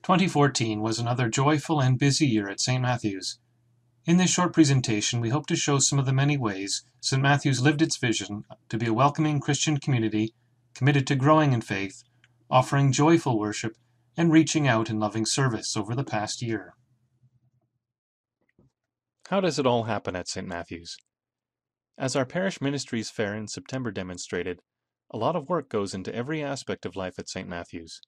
2014 was another joyful and busy year at St. Matthew's. In this short presentation, we hope to show some of the many ways St. Matthew's lived its vision to be a welcoming Christian community, committed to growing in faith, offering joyful worship, and reaching out in loving service over the past year. How does it all happen at St. Matthew's? As our parish ministries fair in September demonstrated, a lot of work goes into every aspect of life at St. Matthew's.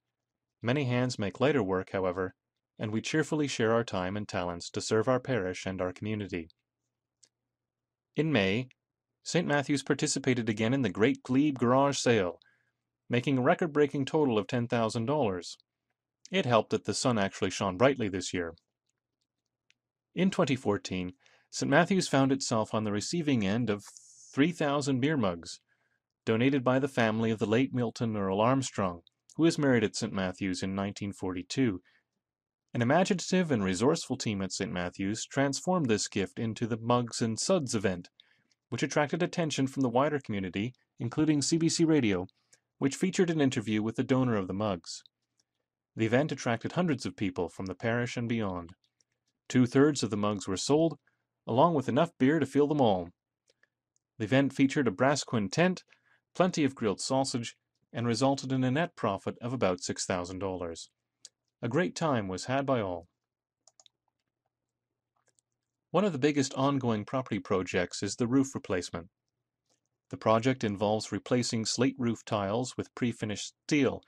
Many hands make lighter work, however, and we cheerfully share our time and talents to serve our parish and our community. In May, St. Matthew's participated again in the Great Glebe Garage Sale, making a record-breaking total of $10,000. It helped that the sun actually shone brightly this year. In 2014, St. Matthew's found itself on the receiving end of 3,000 beer mugs, donated by the family of the late Milton Earl Armstrong, who was married at St. Matthew's in 1942. An imaginative and resourceful team at St. Matthew's transformed this gift into the Mugs and Suds event, which attracted attention from the wider community, including CBC Radio, which featured an interview with the donor of the mugs. The event attracted hundreds of people from the parish and beyond. 2/3 of the mugs were sold, along with enough beer to fill them all. The event featured a brass quintet, plenty of grilled sausage, and resulted in a net profit of about $6,000. A great time was had by all. One of the biggest ongoing property projects is the roof replacement. The project involves replacing slate roof tiles with pre-finished steel,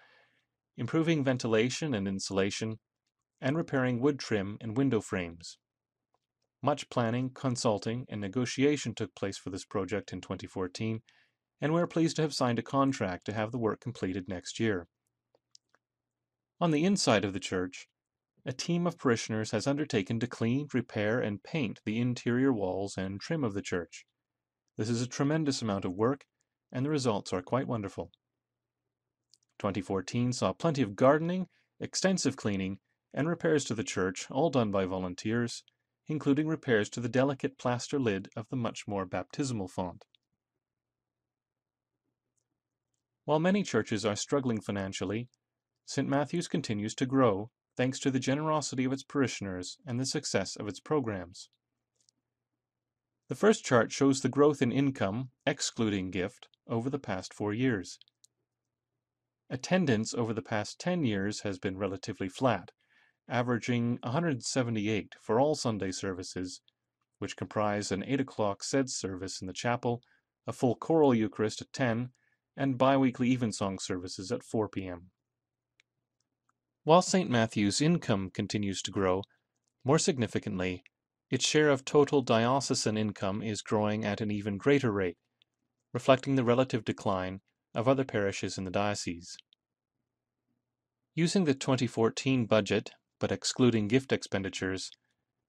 improving ventilation and insulation, and repairing wood trim and window frames. Much planning, consulting, and negotiation took place for this project in 2014, and we're pleased to have signed a contract to have the work completed next year. On the inside of the church, a team of parishioners has undertaken to clean, repair, and paint the interior walls and trim of the church. This is a tremendous amount of work, and the results are quite wonderful. 2014 saw plenty of gardening, extensive cleaning, and repairs to the church, all done by volunteers, including repairs to the delicate plaster lid of the much more baptismal font. While many churches are struggling financially, St. Matthew's continues to grow thanks to the generosity of its parishioners and the success of its programs. The first chart shows the growth in income, excluding gift, over the past 4 years. Attendance over the past 10 years has been relatively flat, averaging 178 for all Sunday services, which comprise an 8 o'clock SED service in the chapel, a full choral Eucharist at 10, and bi-weekly evensong services at 4 p.m. While St. Matthew's income continues to grow, more significantly, its share of total diocesan income is growing at an even greater rate, reflecting the relative decline of other parishes in the diocese. Using the 2014 budget, but excluding gift expenditures,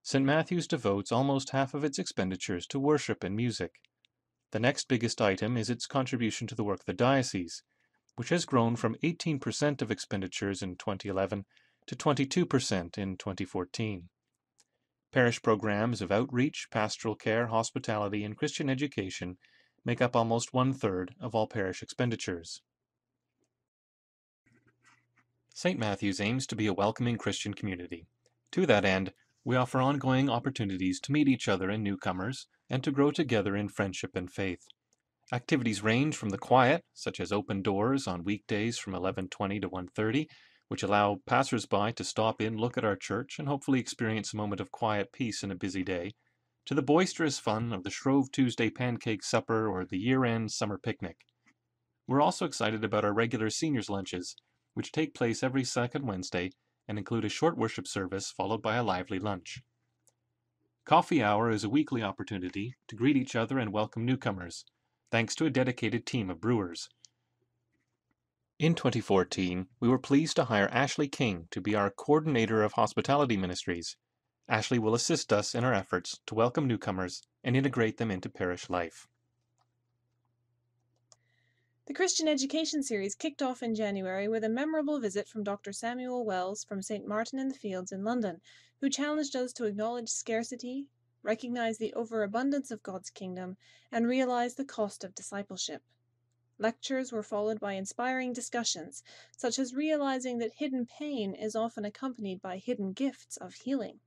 St. Matthew's devotes almost half of its expenditures to worship and music. The next biggest item is its contribution to the work of the diocese, which has grown from 18% of expenditures in 2011 to 22% in 2014. Parish programs of outreach, pastoral care, hospitality, and Christian education make up almost 1/3 of all parish expenditures. St. Matthew's aims to be a welcoming Christian community. To that end, we offer ongoing opportunities to meet each other and newcomers, and to grow together in friendship and faith. Activities range from the quiet, such as open doors on weekdays from 11:20 to 1:30, which allow passers-by to stop in, look at our church, and hopefully experience a moment of quiet peace in a busy day, to the boisterous fun of the Shrove Tuesday pancake supper or the year-end summer picnic. We're also excited about our regular seniors' lunches, which take place every second Wednesday and include a short worship service followed by a lively lunch. Coffee Hour is a weekly opportunity to greet each other and welcome newcomers, thanks to a dedicated team of brewers. In 2014, we were pleased to hire Ashley King to be our Coordinator of Hospitality Ministries. Ashley will assist us in our efforts to welcome newcomers and integrate them into parish life. The Christian Education Series kicked off in January with a memorable visit from Dr. Samuel Wells from St. Martin in the Fields in London, who challenged us to acknowledge scarcity, recognize the overabundance of God's kingdom, and realize the cost of discipleship. Lectures were followed by inspiring discussions, such as realizing that hidden pain is often accompanied by hidden gifts of healing.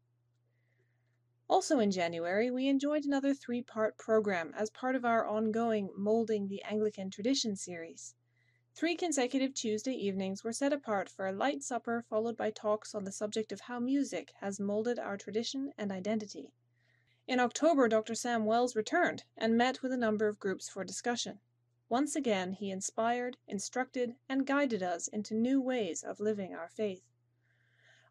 Also in January, we enjoyed another 3-part program as part of our ongoing Molding the Anglican Tradition series. 3 consecutive Tuesday evenings were set apart for a light supper followed by talks on the subject of how music has molded our tradition and identity. In October, Dr. Sam Wells returned and met with a number of groups for discussion. Once again, he inspired, instructed, and guided us into new ways of living our faith.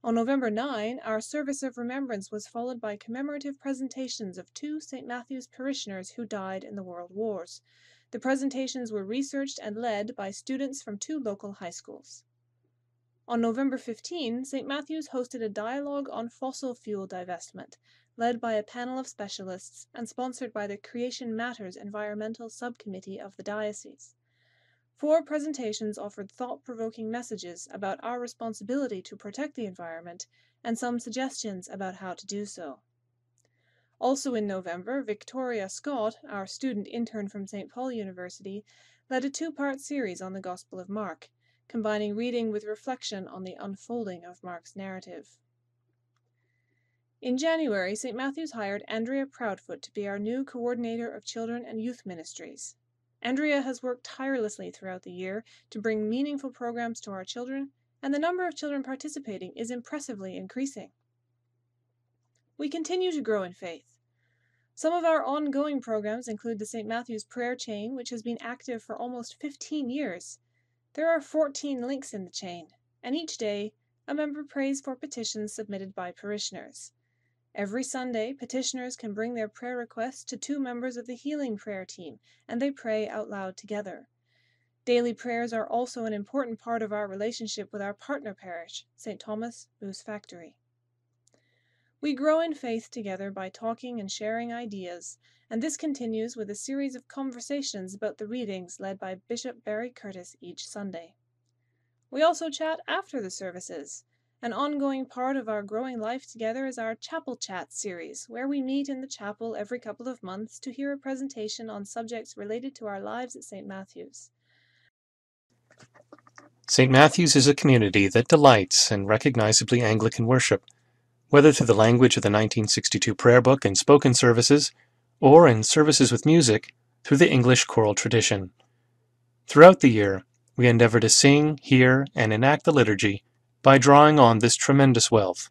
On November 9, our service of remembrance was followed by commemorative presentations of 2 St. Matthew's parishioners who died in the World Wars. The presentations were researched and led by students from 2 local high schools. On November 15, St. Matthew's hosted a dialogue on fossil fuel divestment, led by a panel of specialists and sponsored by the Creation Matters Environmental Subcommittee of the Diocese. 4 presentations offered thought-provoking messages about our responsibility to protect the environment and some suggestions about how to do so. Also in November, Victoria Scott, our student intern from St. Paul University, led a 2-part series on the Gospel of Mark, combining reading with reflection on the unfolding of Mark's narrative. In January, St. Matthew's hired Andrea Proudfoot to be our new coordinator of children and youth ministries. Andrea has worked tirelessly throughout the year to bring meaningful programs to our children, and the number of children participating is impressively increasing. We continue to grow in faith. Some of our ongoing programs include the St. Matthew's Prayer Chain, which has been active for almost 15 years. There are 14 links in the chain, and each day, a member prays for petitions submitted by parishioners. Every Sunday, petitioners can bring their prayer requests to 2 members of the Healing Prayer Team, and they pray out loud together. Daily prayers are also an important part of our relationship with our partner parish, St. Thomas Moose Factory. We grow in faith together by talking and sharing ideas, and this continues with a series of conversations about the readings led by Bishop Barry Curtis each Sunday. We also chat after the services. An ongoing part of our growing life together is our Chapel Chat series, where we meet in the chapel every couple of months to hear a presentation on subjects related to our lives at St. Matthew's. St. Matthew's is a community that delights in recognizably Anglican worship, whether through the language of the 1962 prayer book and spoken services, or in services with music through the English choral tradition. Throughout the year, we endeavor to sing, hear, and enact the liturgy by drawing on this tremendous wealth.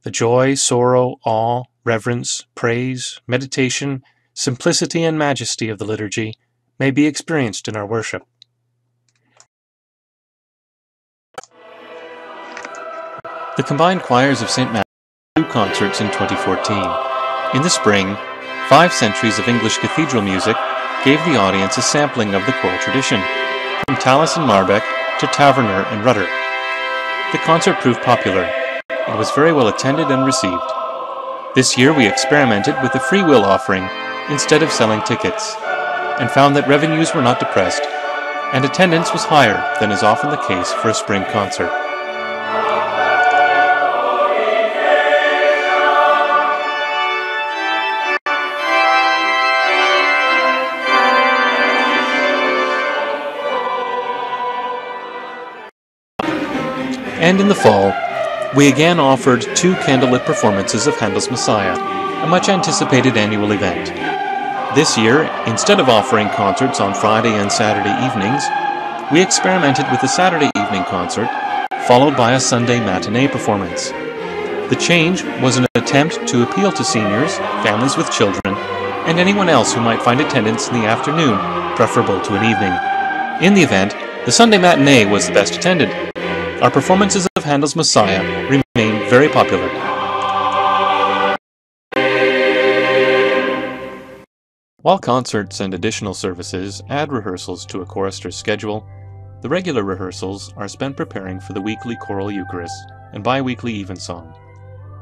The joy, sorrow, awe, reverence, praise, meditation, simplicity, and majesty of the liturgy may be experienced in our worship. The combined choirs of St. Matthew's held 2 concerts in 2014. In the spring, 5 centuries of English cathedral music gave the audience a sampling of the choral tradition, from Tallis and Marbeck to Taverner and Rudder. The concert proved popular. It was very well attended and received. This year we experimented with a free will offering instead of selling tickets, and found that revenues were not depressed, and attendance was higher than is often the case for a spring concert. And in the fall, we again offered 2 candlelit performances of Handel's Messiah, a much-anticipated annual event. This year, instead of offering concerts on Friday and Saturday evenings, we experimented with a Saturday evening concert, followed by a Sunday matinee performance. The change was an attempt to appeal to seniors, families with children, and anyone else who might find attendance in the afternoon preferable to an evening. In the event, the Sunday matinee was the best attended. Our performances of Handel's Messiah remain very popular. While concerts and additional services add rehearsals to a chorister's schedule, the regular rehearsals are spent preparing for the weekly choral Eucharist and bi-weekly evensong,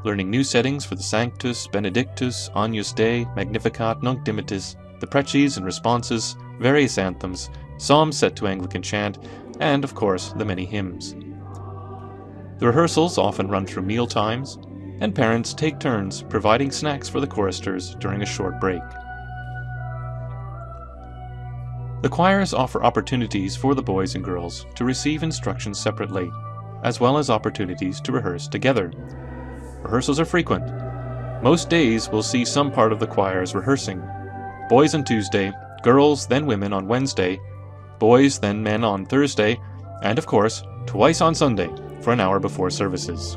learning new settings for the Sanctus, Benedictus, Agnus Dei, Magnificat, Nunc Dimittis, the preces and responses, various anthems, psalms set to Anglican chant, and, of course, the many hymns. The rehearsals often run through meal times, and parents take turns providing snacks for the choristers during a short break. The choirs offer opportunities for the boys and girls to receive instruction separately, as well as opportunities to rehearse together. Rehearsals are frequent. Most days will see some part of the choirs rehearsing. Boys on Tuesday, girls then women on Wednesday, boys then men on Thursday, and of course, twice on Sunday for an hour before services.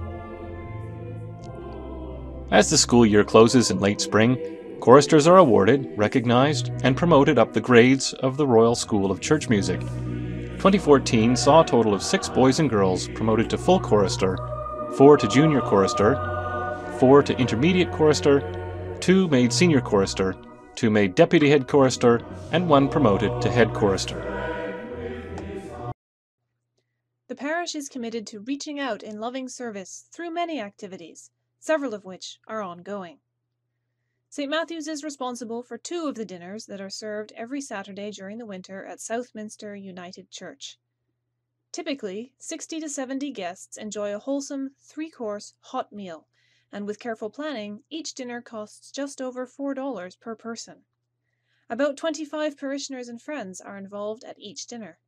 As the school year closes in late spring, choristers are awarded, recognized, and promoted up the grades of the Royal School of Church Music. 2014 saw a total of 6 boys and girls promoted to full chorister, 4 to junior chorister, 4 to intermediate chorister, 2 made senior chorister, 2 made deputy head chorister, and 1 promoted to head chorister. The parish is committed to reaching out in loving service through many activities, several of which are ongoing. St. Matthew's is responsible for 2 of the dinners that are served every Saturday during the winter at Southminster United Church. Typically, 60 to 70 guests enjoy a wholesome 3-course hot meal, and with careful planning, each dinner costs just over $4 per person. About 25 parishioners and friends are involved at each dinner.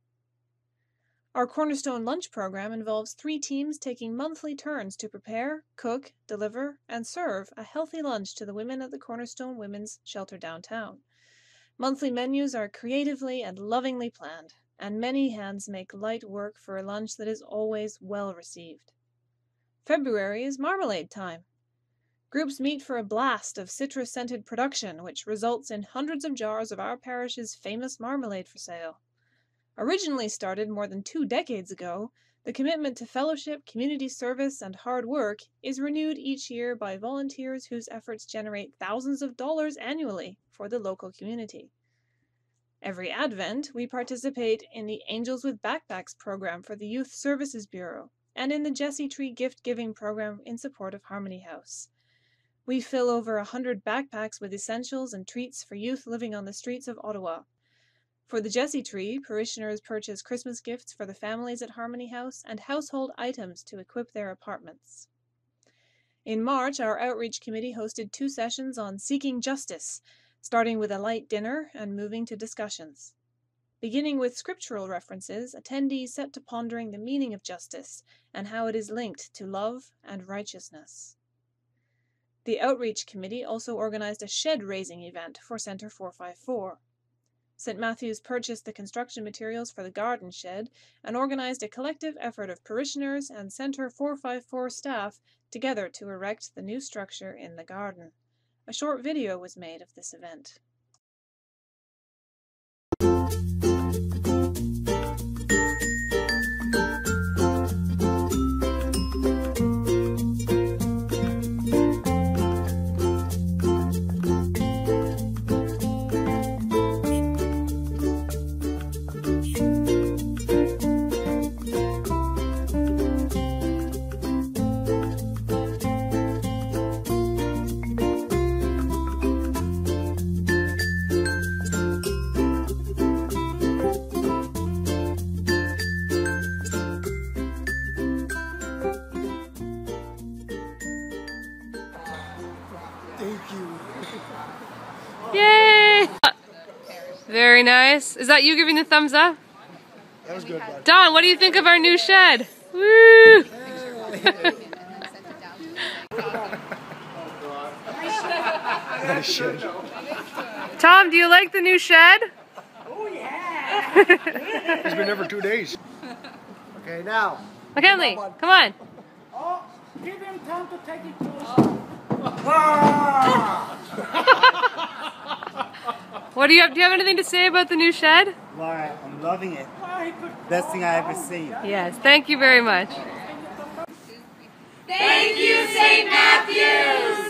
Our Cornerstone lunch program involves 3 teams taking monthly turns to prepare, cook, deliver, and serve a healthy lunch to the women at the Cornerstone Women's Shelter downtown. Monthly menus are creatively and lovingly planned, and many hands make light work for a lunch that is always well received. February is marmalade time. Groups meet for a blast of citrus-scented production, which results in hundreds of jars of our parish's famous marmalade for sale. Originally started more than 2 decades ago, the commitment to fellowship, community service, and hard work is renewed each year by volunteers whose efforts generate thousands of dollars annually for the local community. Every Advent, we participate in the Angels with Backpacks program for the Youth Services Bureau and in the Jesse Tree gift-giving program in support of Harmony House. We fill over 100 backpacks with essentials and treats for youth living on the streets of Ottawa. For the Jesse Tree, parishioners purchase Christmas gifts for the families at Harmony House and household items to equip their apartments. In March, our outreach committee hosted 2 sessions on seeking justice, starting with a light dinner and moving to discussions. Beginning with scriptural references, attendees set to pondering the meaning of justice and how it is linked to love and righteousness. The outreach committee also organized a shed-raising event for Centre 454. St. Matthew's purchased the construction materials for the garden shed and organized a collective effort of parishioners and Centre 454 staff together to erect the new structure in the garden. A short video was made of this event. Yay! Very nice. Is that you giving the thumbs up? That was good, bud. Don, what do you think of our new shed? Woo! Nice shed. Tom, do you like the new shed? Oh yeah! He's been there for 2 days. Okay, now. McKinley, come on. Oh, give him time to take it closer. Ah! What do you have anything to say about the new shed? Why, I'm loving it. Best thing I ever seen. Yes, thank you very much. Thank you, St. Matthews!